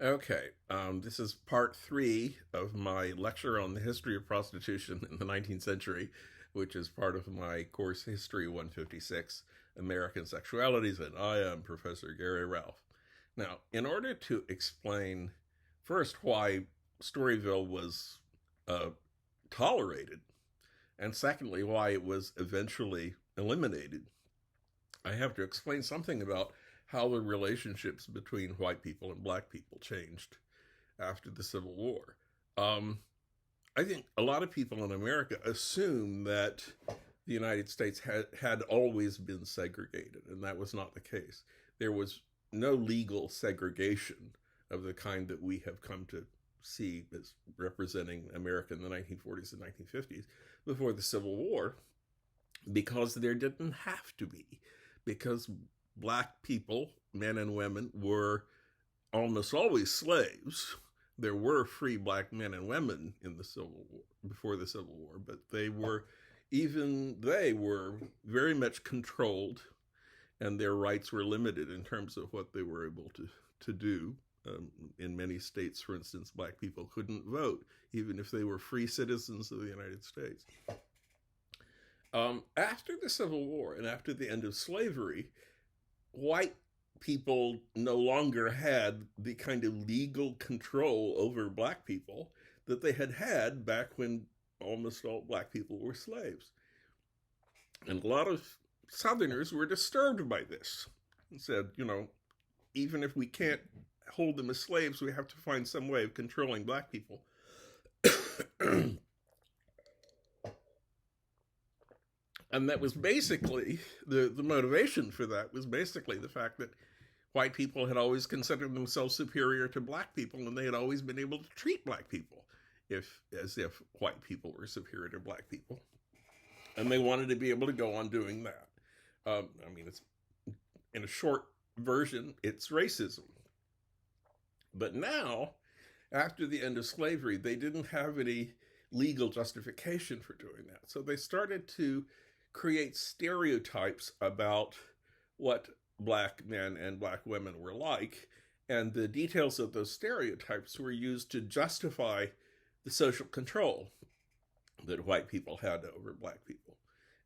Okay, this is part three of my lecture on the history of prostitution in the 19th century, which is part of my course History 156, American Sexualities, and I am Professor Gary Ralph. Now, in order to explain first why Storyville was uh, tolerated, and secondly, why it was eventually eliminated, I have to explain something about how the relationships between white people and black people changed after the Civil War. Um, I think a lot of people in America assume that the United States had always been segregated, and that was not the case. There was no legal segregation of the kind that we have come to see as representing America in the 1940s and 1950s before the Civil War, because there didn't have to be, because black people, men and women, were almost always slaves. There were free black men and women in the Civil War, before the Civil War, but they were very much controlled, and their rights were limited in terms of what they were able to do. In many states, for instance, black people couldn't vote, even if they were free citizens of the United States. After the Civil War and after the end of slavery, white people no longer had the kind of legal control over black people that they had back when almost all black people were slaves. And a lot of Southerners were disturbed by this and said, even if we can't hold them as slaves, we have to find some way of controlling black people. And that was basically, the motivation for that was basically the fact that white people had always considered themselves superior to black people, and they had always been able to treat black people as if white people were superior to black people. And they wanted to be able to go on doing that. It's, in a short version, it's racism. But now, after the end of slavery, they didn't have any legal justification for doing that. So they started to create stereotypes about what black men and black women were like, and the details of those stereotypes were used to justify the social control that white people had over black people.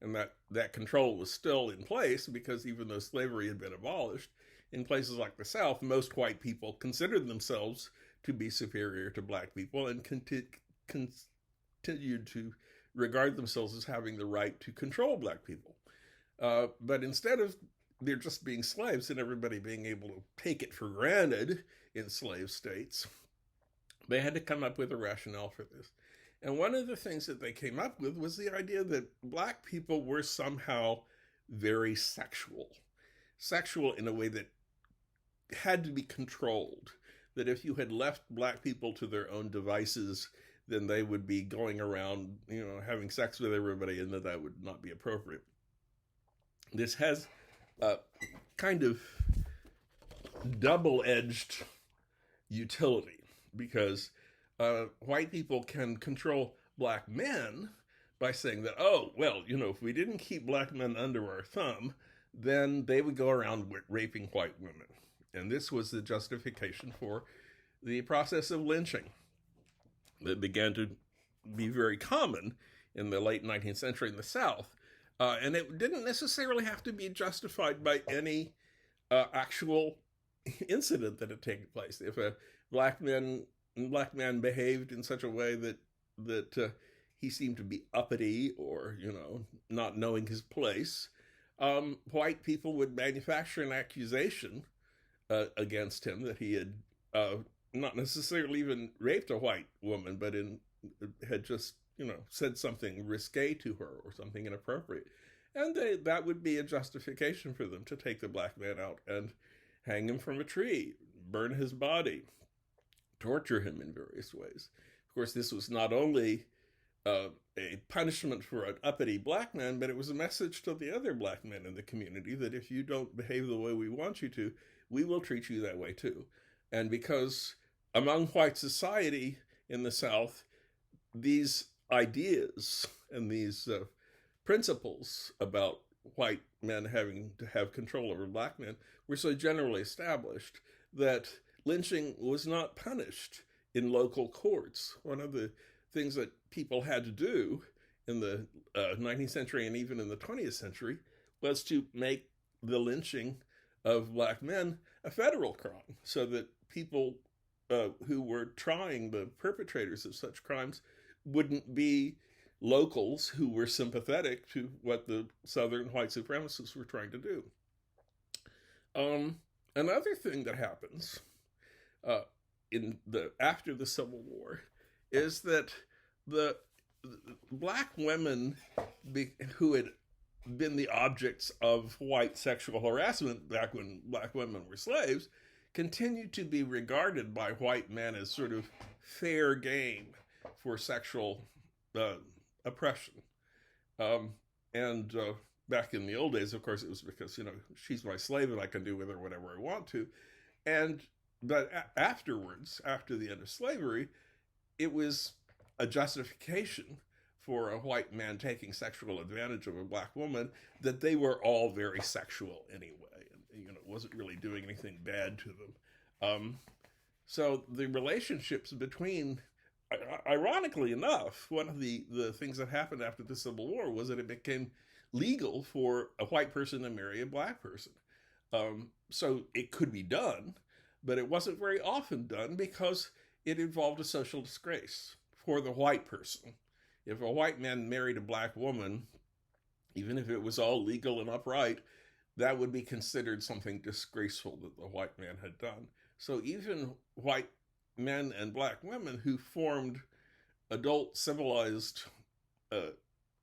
And that control was still in place, because even though slavery had been abolished, in places like the South, most white people considered themselves to be superior to black people and continued to regard themselves as having the right to control black people. But instead of there just being slaves and everybody being able to take it for granted in slave states, they had to come up with a rationale for this. And one of the things that they came up with was the idea that black people were somehow very sexual in a way that had to be controlled. That if you had left black people to their own devices, then they would be going around, having sex with everybody, and that would not be appropriate. This has a kind of double-edged utility, because white people can control black men by saying that, if we didn't keep black men under our thumb, then they would go around raping white women. And this was the justification for the process of lynching that began to be very common in the late 19th century in the South. And it didn't necessarily have to be justified by any actual incident that had taken place. If a black man behaved in such a way that he seemed to be uppity or, not knowing his place, white people would manufacture an accusation against him that he had not necessarily even raped a white woman, but had just, said something risque to her or something inappropriate. And that would be a justification for them to take the black man out and hang him from a tree, burn his body, torture him in various ways. Of course, this was not only a punishment for an uppity black man, but it was a message to the other black men in the community that if you don't behave the way we want you to, we will treat you that way too. And because among white society in the South, these ideas and these principles about white men having to have control over black men were so generally established that lynching was not punished in local courts. One of the things that people had to do in the 19th century and even in the 20th century was to make the lynching of black men a federal crime, so that people who were trying the perpetrators of such crimes wouldn't be locals who were sympathetic to what the Southern white supremacists were trying to do. Another thing that happens after the Civil War is that the black women who had been the objects of white sexual harassment back when black women were slaves continued to be regarded by white men as sort of fair game for sexual oppression. Back in the old days, of course, it was because, she's my slave and I can do with her whatever I want to. But afterwards, after the end of slavery, it was a justification for a white man taking sexual advantage of a black woman that they were all very sexual anyway. And, wasn't really doing anything bad to them. So the relationships between, ironically enough, one of the things that happened after the Civil War was that it became legal for a white person to marry a black person. So it could be done, but it wasn't very often done because it involved a social disgrace for the white person. If a white man married a black woman, even if it was all legal and upright, that would be considered something disgraceful that the white man had done. So even white men and black women who formed adult, civilized,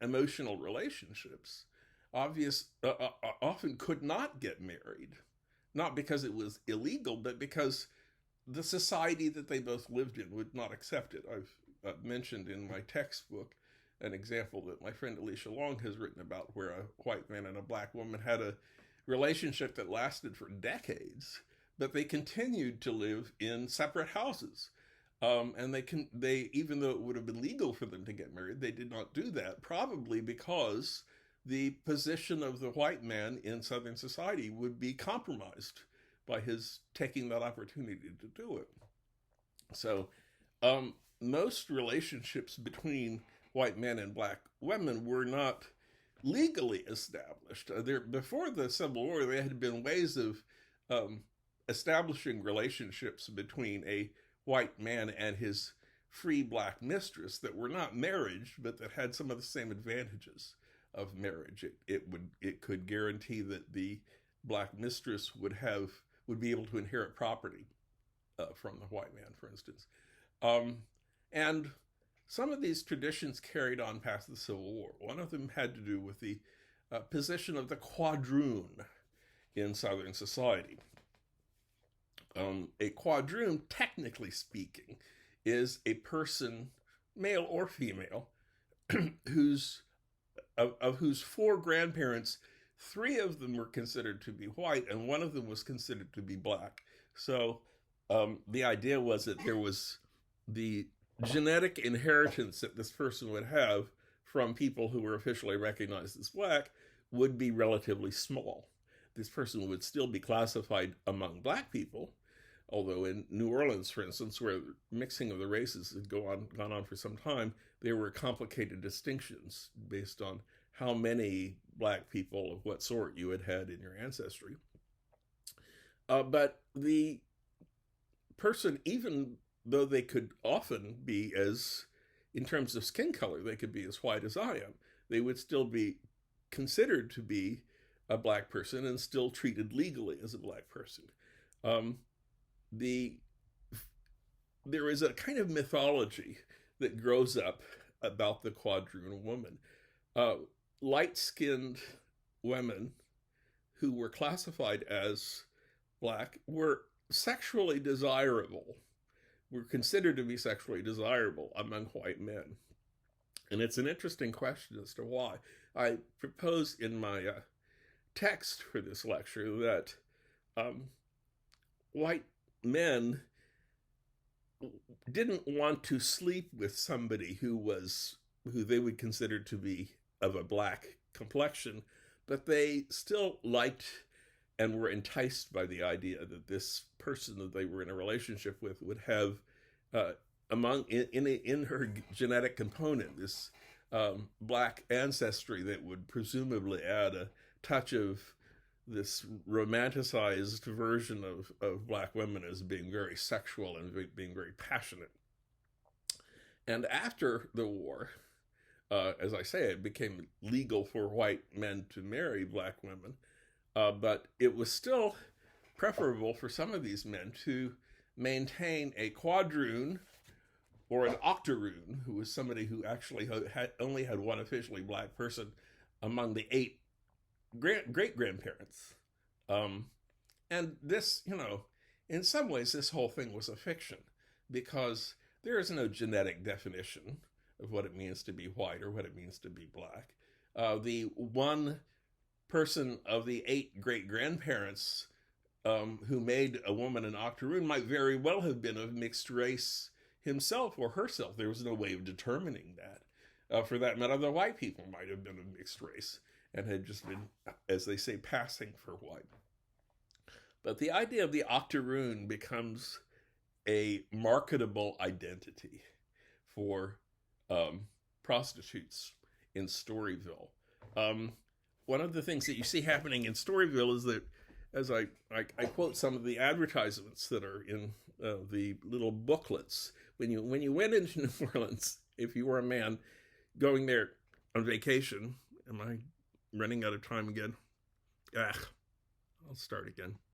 emotional relationships often could not get married, not because it was illegal, but because the society that they both lived in would not accept it. I've mentioned in my textbook an example that my friend Alicia Long has written about, where a white man and a black woman had a relationship that lasted for decades, but they continued to live in separate houses. And they even though it would have been legal for them to get married, they did not do that, probably because the position of the white man in Southern society would be compromised by his taking that opportunity to do it. So most relationships between white men and black women were not legally established. Before the Civil War, there had been ways of establishing relationships between a white man and his free black mistress that were not marriage, but that had some of the same advantages of marriage. It could guarantee that the black mistress would be able to inherit property from the white man, for instance. And some of these traditions carried on past the Civil War. One of them had to do with the position of the quadroon in Southern society. A quadroon, technically speaking, is a person, male or female, of whose four grandparents, three of them were considered to be white and one of them was considered to be black. So the idea was that there was the genetic inheritance that this person would have from people who were officially recognized as black would be relatively small. This person would still be classified among black people, although in New Orleans, for instance, where mixing of the races had gone on for some time, there were complicated distinctions based on how many black people of what sort you had in your ancestry. But the person, even though they could often be in terms of skin color, they could be as white as I am, they would still be considered to be a black person and still treated legally as a black person. There is a kind of mythology that grows up about the quadroon woman. Light-skinned women who were classified as black were sexually desirable, were considered to be sexually desirable among white men. And it's an interesting question as to why. I propose in my text for this lecture that white men didn't want to sleep with somebody who they would consider to be of a black complexion, but they still liked and were enticed by the idea that this person that they were in a relationship with would have in her genetic component this black ancestry that would presumably add a touch of this romanticized version of black women as being very sexual and being very passionate. And after the war, as I say, it became legal for white men to marry black women, but it was still preferable for some of these men to maintain a quadroon or an octoroon, who was somebody who actually only had one officially black person among the 8 great-grandparents. And this, in some ways, this whole thing was a fiction, because there is no genetic definition of what it means to be white or what it means to be black. The one person of the 8 great-grandparents who made a woman an octoroon might very well have been of mixed race himself or herself. There was no way of determining that. For that matter, the white people might have been of mixed race and had just been, as they say, passing for white. But the idea of the octoroon becomes a marketable identity for prostitutes in Storyville. One of the things that you see happening in Storyville is that, as I quote some of the advertisements that are in the little booklets, when you went into New Orleans, if you were a man going there on vacation, am I running out of time again? I'll start again.